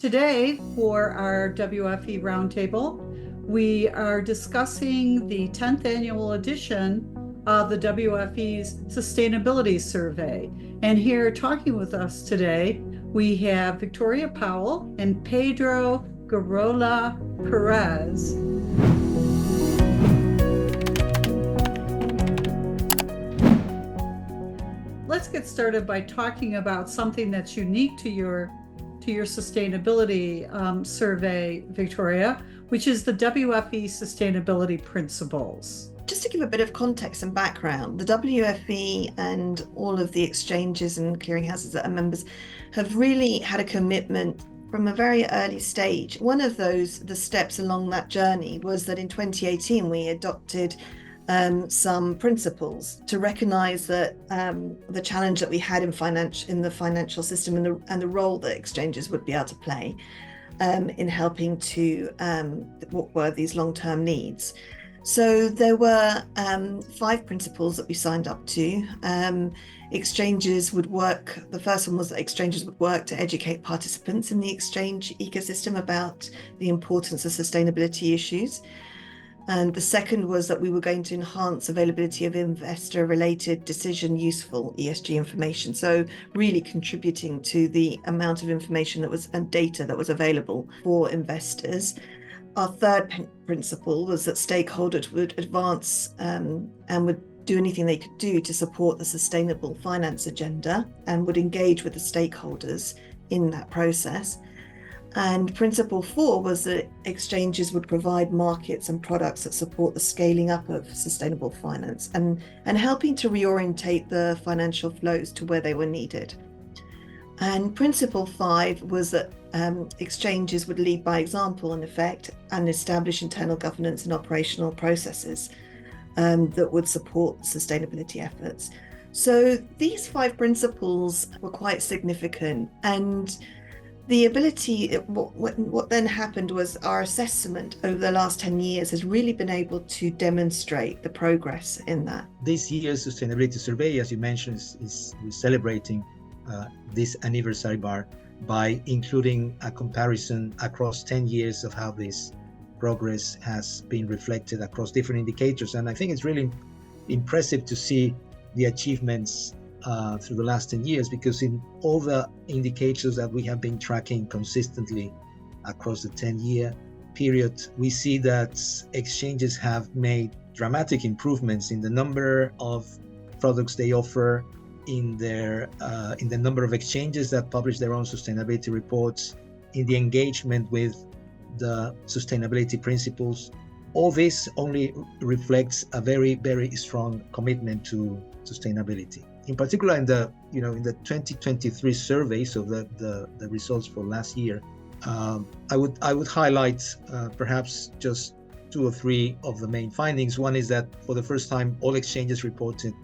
Today, for our WFE Roundtable, we are discussing the 10th annual edition of the WFE's Sustainability Survey. And here talking with us today, we have Victoria Powell and Pedro Gurrola-Perez. Let's get started by talking about something that's unique to your sustainability survey, Victoria, which is the WFE sustainability principles. Just to give a bit of context and background, the WFE and all of the exchanges and clearinghouses that are members have really had a commitment from a very early stage. One of the steps along that journey was that in 2018 we adopted some principles to recognize that the challenge that we had in the financial system and the role that exchanges would be able to play in helping to what were these long-term needs. So there were 5 principles that we signed up to. Exchanges would work. The first one was that exchanges would work to educate participants in the exchange ecosystem about the importance of sustainability issues. And the second was that we were going to enhance availability of investor-related decision useful ESG information. So really contributing to the amount of information and data that was available for investors. Our third principle was that stakeholders would advance and would do anything they could do to support the sustainable finance agenda and would engage with the stakeholders in that process. And principle 4 was that exchanges would provide markets and products that support the scaling up of sustainable finance and helping to reorientate the financial flows to where they were needed. And principle 5 was that exchanges would lead by example in effect and establish internal governance and operational processes that would support sustainability efforts. So these 5 principles were quite significant, and the ability, what then happened was our assessment over the last 10 years has really been able to demonstrate the progress in that. This year's sustainability survey, as you mentioned, is celebrating this anniversary bar by including a comparison across 10 years of how this progress has been reflected across different indicators. And I think it's really impressive to see the achievements through the last 10 years, because in all the indicators that we have been tracking consistently across the 10-year period, we see that exchanges have made dramatic improvements in the number of products they offer, in the number of exchanges that publish their own sustainability reports, in the engagement with the sustainability principles. All this only reflects a very, very strong commitment to sustainability. In particular, in the 2023 survey, so the results for last year, I would highlight perhaps just 2 or 3 of the main findings. One is that for the first time, all exchanges reported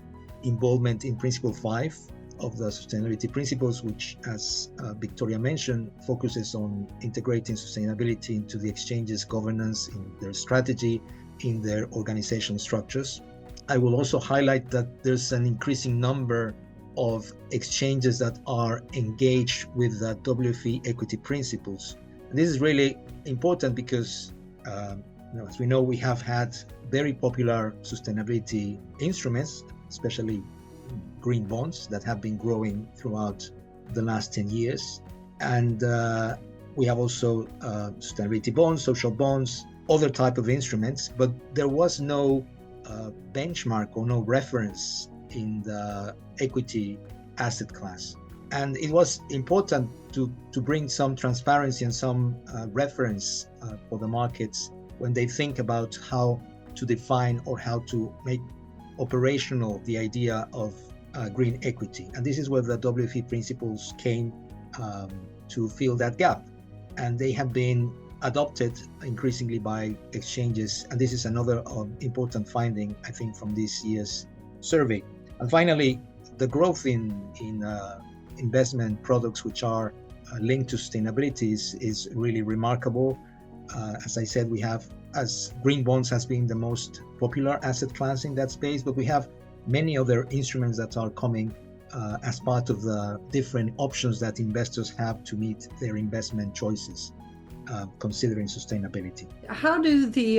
involvement in Principle 5 of the sustainability principles, which, as Victoria mentioned, focuses on integrating sustainability into the exchange's governance, in their strategy, in their organizational structures. I will also highlight that there's an increasing number of exchanges that are engaged with the WFE equity principles. And this is really important because, as we know, we have had very popular sustainability instruments, especially green bonds, that have been growing throughout the last 10 years. And we have also sustainability bonds, social bonds, other type of instruments, but there was no benchmark or no reference in the equity asset class. And it was important to bring some transparency and some reference for the markets when they think about how to define or how to make operational the idea of green equity. And this is where the WFE principles came to fill that gap. And they have been adopted increasingly by exchanges. And this is another important finding, I think, from this year's survey. And finally, the growth in investment products which are linked to sustainability is really remarkable. As I said, we have, as green bonds has been the most popular asset class in that space, but we have many other instruments that are coming as part of the different options that investors have to meet their investment choices, considering sustainability. How do the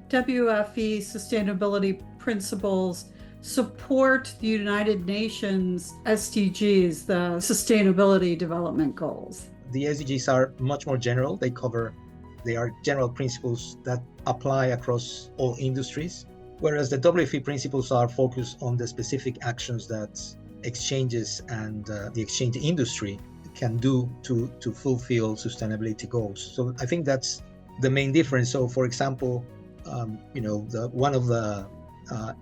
WFE sustainability principles support the United Nations SDGs, the Sustainability Development Goals? The SDGs are much more general. They are general principles that apply across all industries, whereas the WFE principles are focused on the specific actions that exchanges and the exchange industry can do to fulfill sustainability goals. So I think that's the main difference. So, for example, one of the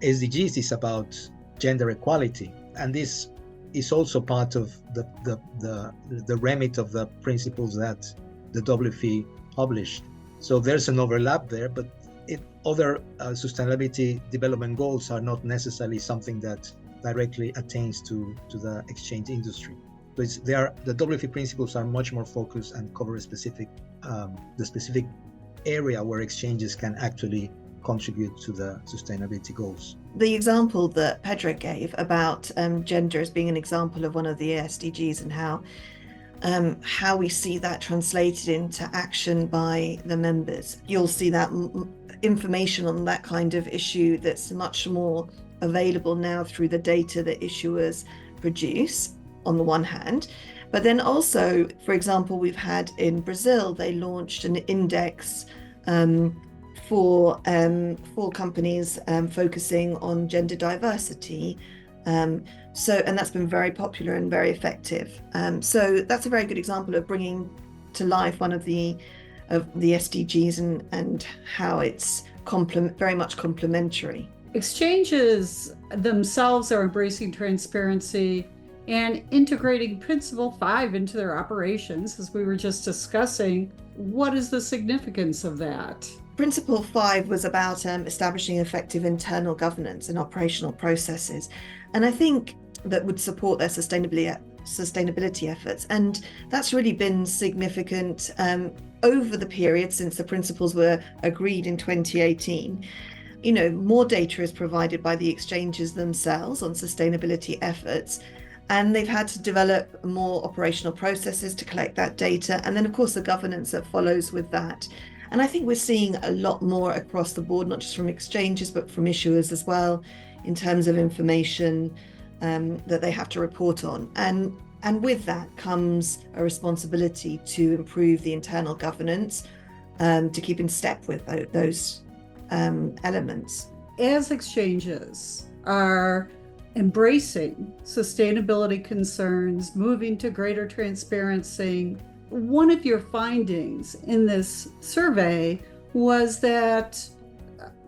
SDGs is about gender equality, and this is also part of the remit of the principles that the WFE published. So there's an overlap there, but other sustainability development goals are not necessarily something that directly attains to the exchange industry. So the WFE principles are much more focused and cover the specific area where exchanges can actually contribute to the sustainability goals. The example that Pedro gave about gender as being an example of one of the SDGs and how we see that translated into action by the members. You'll see that information on that kind of issue that's much more available now through the data that issuers produce on the one hand, but then also, for example, we've had in Brazil, they launched an index for companies focusing on gender diversity. And that's been very popular and very effective. So that's a very good example of bringing to life one of the SDGs and how it's very much complementary. Exchanges themselves are embracing transparency and integrating Principle 5 into their operations, as we were just discussing. What is the significance of that? Principle 5 was about establishing effective internal governance and operational processes, and I think that would support their sustainability efforts. And that's really been significant over the period since the principles were agreed in 2018. More data is provided by the exchanges themselves on sustainability efforts, and they've had to develop more operational processes to collect that data, and then of course the governance that follows with that. And I think we're seeing a lot more across the board, not just from exchanges, but from issuers as well, in terms of information that they have to report on. And with that comes a responsibility to improve the internal governance to keep in step with those elements. As exchanges are embracing sustainability concerns, moving to greater transparency, one of your findings in this survey was that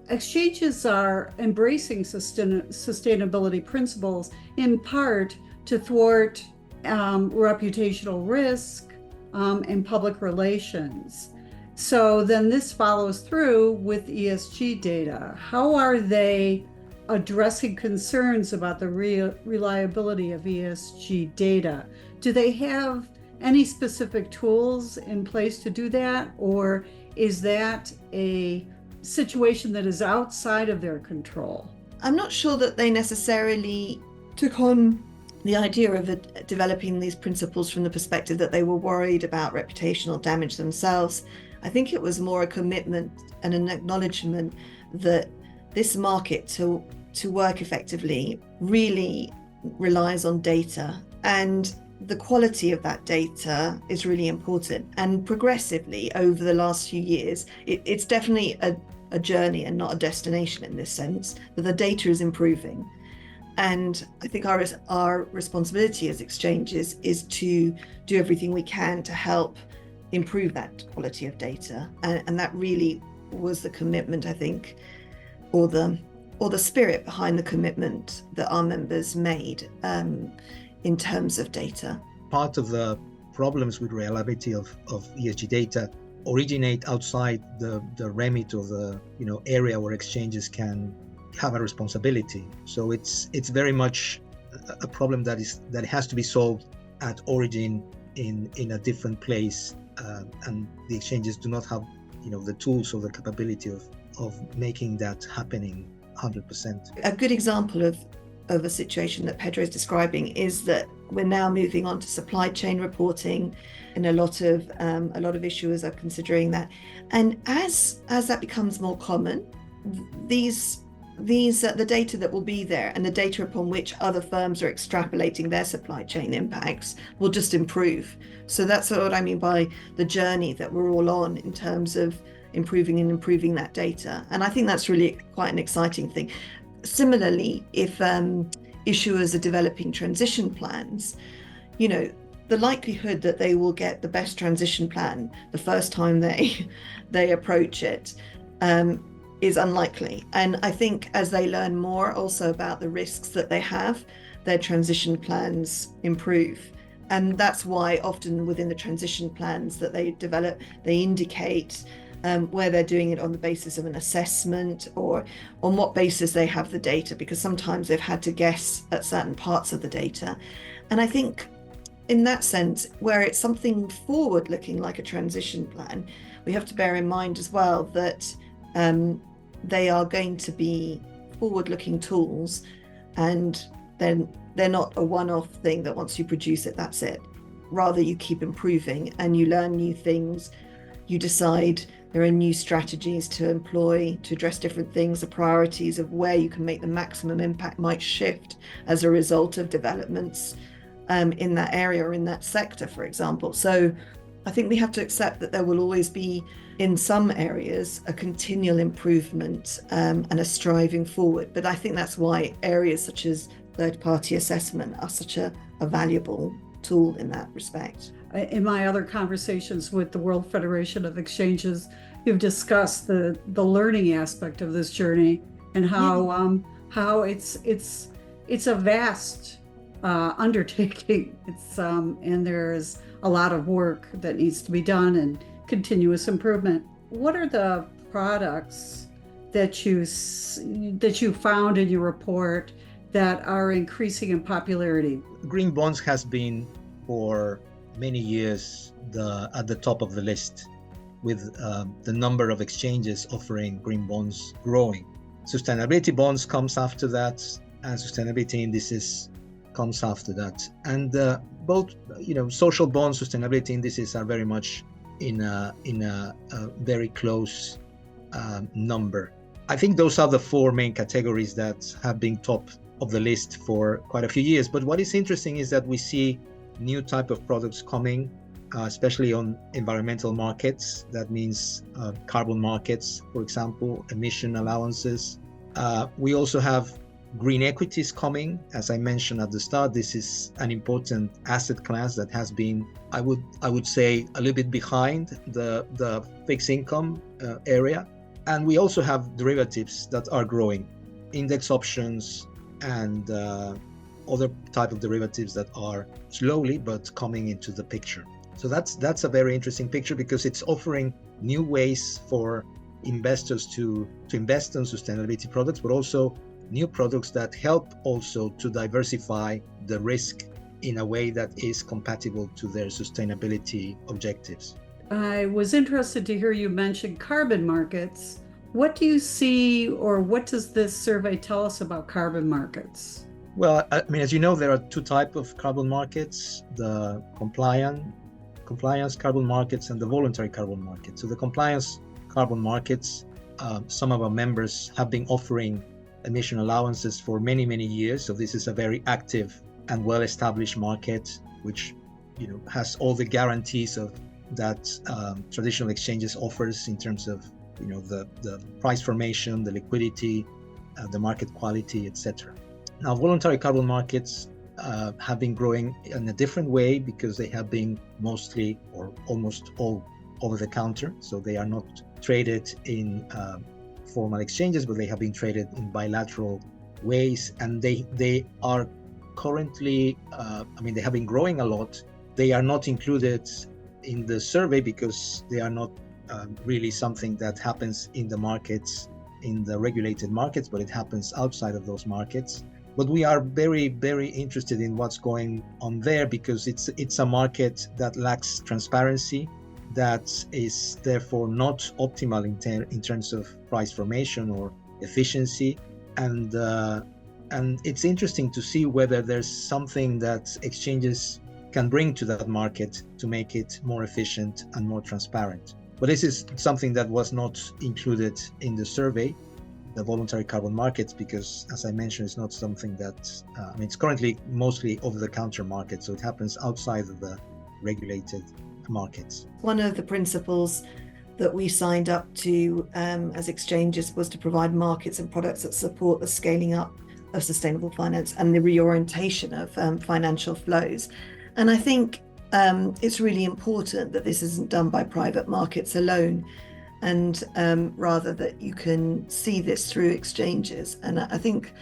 exchanges are embracing sustainability principles in part to thwart reputational risk and public relations. So then this follows through with ESG data. How are they addressing concerns about the reliability of ESG data? Do they have any specific tools in place to do that, or is that a situation that is outside of their control? I'm not sure that they necessarily took on the idea of developing these principles from the perspective that they were worried about reputational damage themselves. I think it was more a commitment and an acknowledgement that this market to work effectively really relies on data, and the quality of that data is really important. And progressively over the last few years, it's definitely a journey and not a destination in this sense, but the data is improving. And I think our responsibility as exchanges is to do everything we can to help improve that quality of data. And that really was the commitment, I think, or the spirit behind the commitment that our members made in terms of data. Part of the problems with reliability of ESG data originate outside the remit of the area where exchanges can have a responsibility. So it's very much a problem that has to be solved at origin in a different place, and the exchanges do not have the tools or the capability of making that happening 100%. A good example of of a situation that Pedro is describing is that we're now moving on to supply chain reporting, and a lot of issuers are considering that. And as that becomes more common, the data that will be there and the data upon which other firms are extrapolating their supply chain impacts will just improve. So that's what I mean by the journey that we're all on in terms of improving that data. And I think that's really quite an exciting thing. Similarly, if issuers are developing transition plans, the likelihood that they will get the best transition plan the first time they approach it is unlikely. And I think as they learn more also about the risks that they have, their transition plans improve. And that's why often within the transition plans that they develop, they indicate where they're doing it on the basis of an assessment or on what basis they have the data, because sometimes they've had to guess at certain parts of the data. And I think in that sense, where it's something forward looking like a transition plan, we have to bear in mind as well that they are going to be forward looking tools, and then they're not a one-off thing that once you produce it, that's it. Rather, you keep improving and you learn new things. You decide there are new strategies to employ to address different things. The priorities of where you can make the maximum impact might shift as a result of developments in that area or in that sector, for example. So I think we have to accept that there will always be, in some areas, a continual improvement and a striving forward. But I think that's why areas such as third-party assessment are such a valuable tool in that respect. In my other conversations with the World Federation of Exchanges, you've discussed the learning aspect of this journey and how it's a vast undertaking. And there's a lot of work that needs to be done and continuous improvement. What are the products that you found in your report that are increasing in popularity? Green bonds has been for many years at the top of the list, with the number of exchanges offering green bonds growing. Sustainability bonds comes after that, and sustainability indices comes after that. And both, social bonds, sustainability indices are very much in a very close number. I think those are the four main categories that have been top of the list for quite a few years. But what is interesting is that we see new type of products coming, especially on environmental markets. That means carbon markets, for example, emission allowances. We also have green equities coming. As I mentioned at the start, this is an important asset class that has been, I would say, a little bit behind the fixed income area. And we also have derivatives that are growing, index options and other type of derivatives that are slowly but coming into the picture. So that's a very interesting picture, because it's offering new ways for investors to invest in sustainability products, but also new products that help also to diversify the risk in a way that is compatible to their sustainability objectives. I was interested to hear you mention carbon markets. What do you see, or what does this survey tell us about carbon markets? Well, I mean, as you know, there are two types of carbon markets: the compliance carbon markets and the voluntary carbon markets. So the compliance carbon markets, some of our members have been offering emission allowances for many, many years. So this is a very active and well-established market, which has all the guarantees of that traditional exchanges offers in terms of the price formation, the liquidity, the market quality, etc. Now, voluntary carbon markets have been growing in a different way, because they have been mostly or almost all over the counter. So they are not traded in formal exchanges, but they have been traded in bilateral ways. And they are currently, they have been growing a lot. They are not included in the survey because they are not really something that happens in the markets, in the regulated markets, but it happens outside of those markets. But we are very, very interested in what's going on there, because it's a market that lacks transparency, that is therefore not optimal in terms of price formation or efficiency. And And it's interesting to see whether there's something that exchanges can bring to that market to make it more efficient and more transparent. But this is something that was not included in the survey, the voluntary carbon markets, because as I mentioned, it's not something that, it's currently mostly over-the-counter market, so it happens outside of the regulated markets. One of the principles that we signed up to as exchanges was to provide markets and products that support the scaling up of sustainable finance and the reorientation of financial flows. And I think it's really important that this isn't done by private markets alone, and rather that you can see this through exchanges. And I think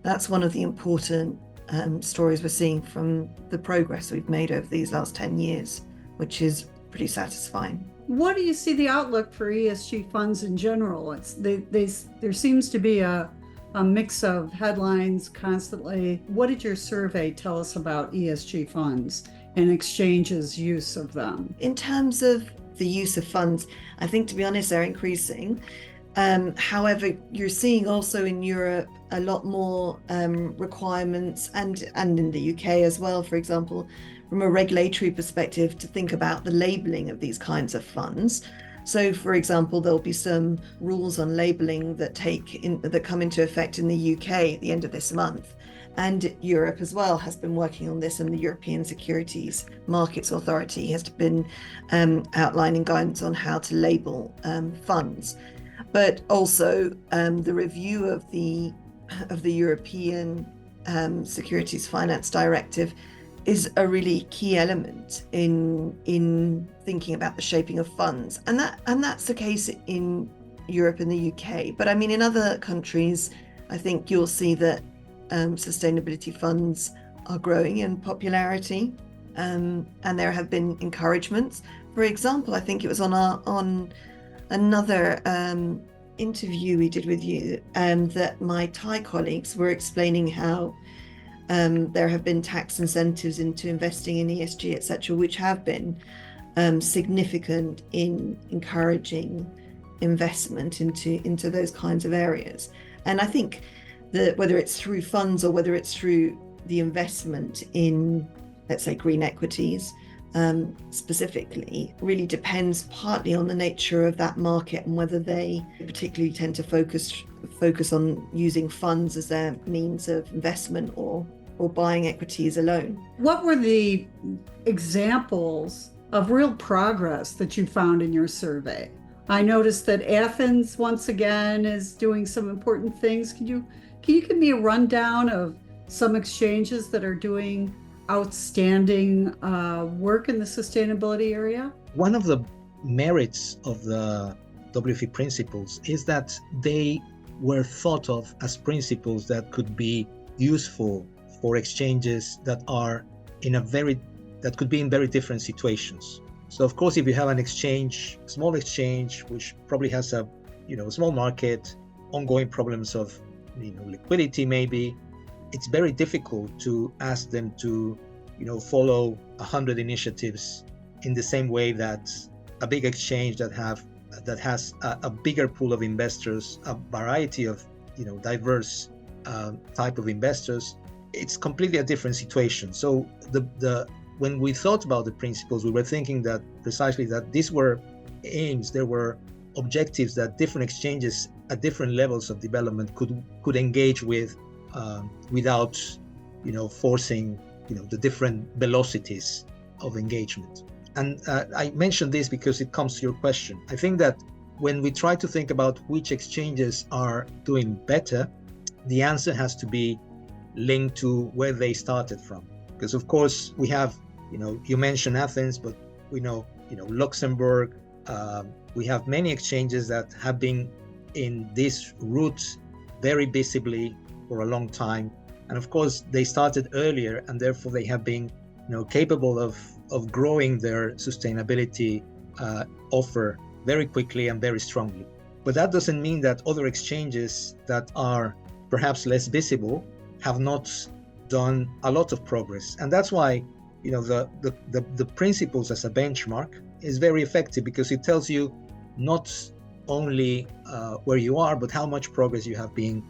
that's one of the important stories we're seeing from the progress we've made over these last 10 years, which is pretty satisfying. What do you see the outlook for ESG funds in general? There seems to be a mix of headlines constantly. What did your survey tell us about ESG funds and exchanges' use of them? In terms of the use of funds, I think, to be honest, they're increasing. However, you're seeing also in Europe a lot more requirements, and in the UK as well, for example, from a regulatory perspective, to think about the labeling of these kinds of funds. So, for example, there'll be some rules on labeling that come into effect in the UK at the end of this month. And Europe as well has been working on this, and the European Securities Markets Authority has been outlining guidance on how to label funds. But also the review of the European Securities Finance Directive is a really key element in thinking about the shaping of funds, and that's the case in Europe and the UK. But I mean, in other countries, I think you'll see that sustainability funds are growing in popularity, and there have been encouragements. For example, I think it was on another interview we did with you, that my Thai colleagues were explaining how there have been tax incentives into investing in ESG, etc., which have been significant in encouraging investment into those kinds of areas. And I think that whether it's through funds or whether it's through the investment in, let's say, green equities specifically, really depends partly on the nature of that market and whether they particularly tend to focus on using funds as their means of investment or buying equities alone. What were the examples of real progress that you found in your survey? I noticed that Athens once again is doing some important things. Can you give me a rundown of some exchanges that are doing outstanding work in the sustainability area? One of the merits of the WFE principles is that they were thought of as principles that could be useful for exchanges that could be in very different situations. So of course, if you have an exchange, small exchange, which probably has a small market, ongoing problems of liquidity maybe, it's very difficult to ask them to follow 100 initiatives in the same way that a big exchange that has a bigger pool of investors, a variety of diverse type of investors. It's completely a different situation. So when we thought about the principles, we were thinking that precisely that these were aims, there were objectives that different exchanges at different levels of development could engage with without forcing the different velocities of engagement. And I mentioned this because it comes to your question. I think that when we try to think about which exchanges are doing better, the answer has to be linked to where they started from. Because of course we have, you mentioned Athens, but we know, Luxembourg, we have many exchanges that have been in this route very visibly for a long time. And of course they started earlier, and therefore they have been capable of growing their sustainability offer very quickly and very strongly. But that doesn't mean that other exchanges that are perhaps less visible have not done a lot of progress. And that's why the principles as a benchmark is very effective, because it tells you not only where you are, but how much progress you have been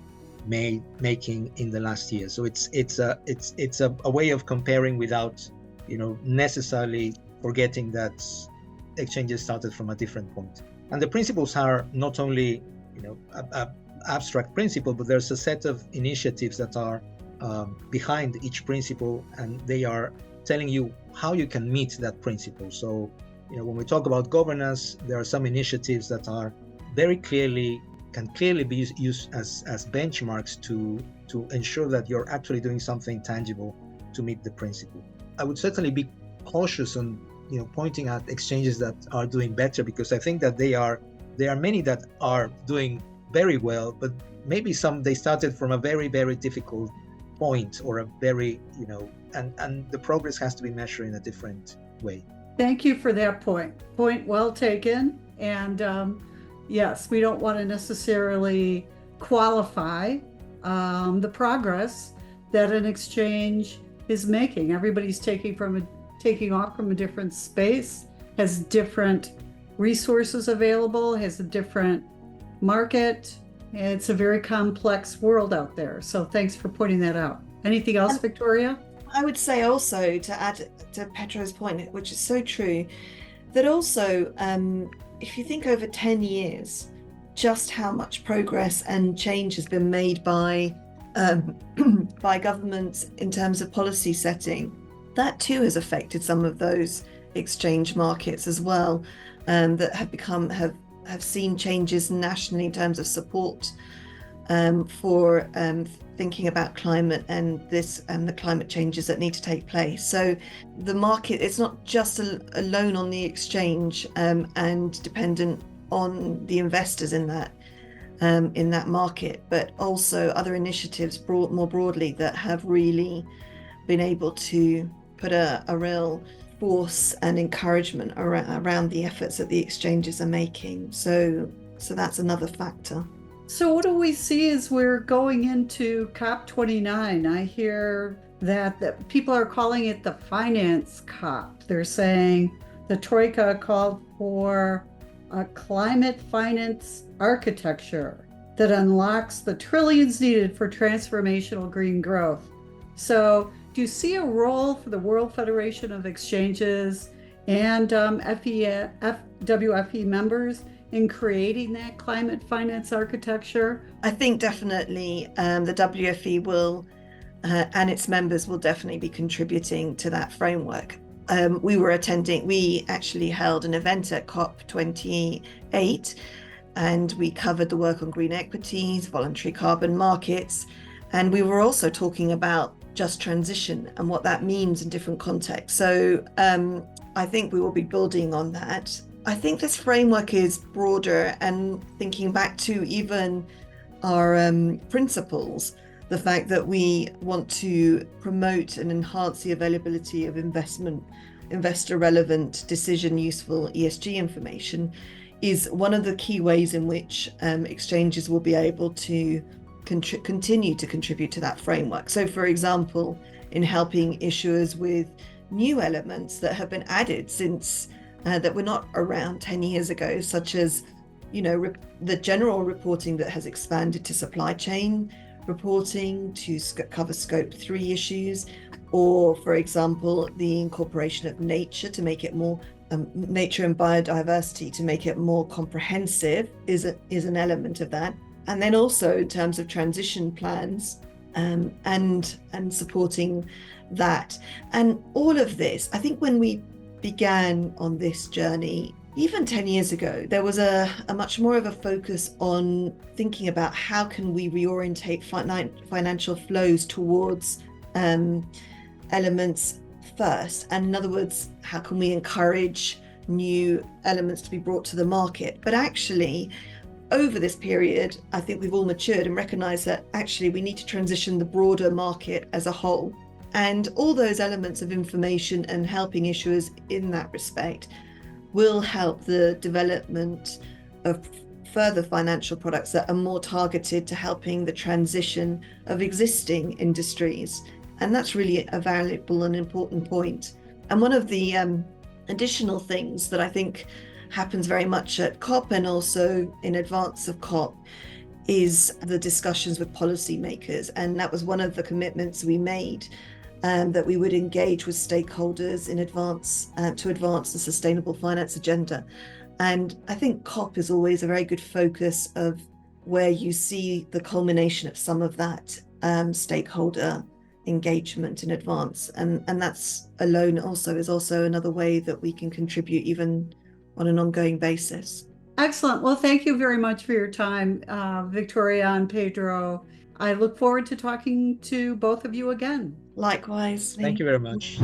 making in the last year. So it's a way of comparing without, necessarily forgetting that exchanges started from a different point. And the principles are not only, a abstract principle, but there's a set of initiatives that are behind each principle, and they are telling you how you can meet that principle. So, when we talk about governance, there are some initiatives that are can clearly be used as benchmarks to ensure that you're actually doing something tangible to meet the principle. I would certainly be cautious on pointing at exchanges that are doing better, because I think that there are many that are doing very well, but maybe they started from a very, very difficult point, or a very, and the progress has to be measured in a different way. Thank you for that point. Point well taken. And yes, we don't want to necessarily qualify the progress that an exchange is making. Everybody's taking off from a different space, has different resources available, has a different market. It's a very complex world out there. So thanks for pointing that out. Anything else, Victoria? I would say also, to add to Pedro's point, which is so true, that also, if you think over 10 years, just how much progress and change has been made by governments in terms of policy setting, that too has affected some of those exchange markets as well, that have seen changes nationally in terms of support for thinking about climate and the climate changes that need to take place. So the market, it's not just alone on the exchange and dependent on the investors in that market, but also other initiatives more broadly that have really been able to put a real force and encouragement around the efforts that the exchanges are making. So that's another factor. So what do we see as we're going into COP29? I hear that people are calling it the finance COP. They're saying the Troika called for a climate finance architecture that unlocks the trillions needed for transformational green growth. So do you see a role for the World Federation of Exchanges and WFE members in creating that climate finance architecture? I think definitely the WFE will and its members will definitely be contributing to that framework. We actually held an event at COP28, and we covered the work on green equities, voluntary carbon markets, and we were also talking about just transition and what that means in different contexts. So I think we will be building on that. I think this framework is broader, and thinking back to even our principles, the fact that we want to promote and enhance the availability of investor relevant, decision useful ESG information is one of the key ways in which exchanges will be able to continue to contribute to that framework. So for example, in helping issuers with new elements that have been added since that were not around 10 years ago, such as, the general reporting that has expanded to supply chain reporting to cover scope 3 issues, or for example, the incorporation of nature to make it more nature and biodiversity to make it more comprehensive is an element of that. And then also in terms of transition plans and supporting that. And all of this, I think when we began on this journey, even 10 years ago, there was a much more of a focus on thinking about how can we reorientate financial flows towards elements first. And in other words, how can we encourage new elements to be brought to the market? But actually, over this period, I think we've all matured and recognized that actually we need to transition the broader market as a whole. And all those elements of information and helping issuers in that respect will help the development of further financial products that are more targeted to helping the transition of existing industries. And that's really a valuable and important point. And one of the additional things that I think happens very much at COP and also in advance of COP is the discussions with policymakers. And that was one of the commitments we made, that we would engage with stakeholders in advance to advance the sustainable finance agenda. And I think COP is always a very good focus of where you see the culmination of some of that stakeholder engagement in advance. And that's alone also is also another way that we can contribute even on an ongoing basis. Excellent. Well, thank you very much for your time, Victoria and Pedro. I look forward to talking to both of you again. Likewise. Thank you very much.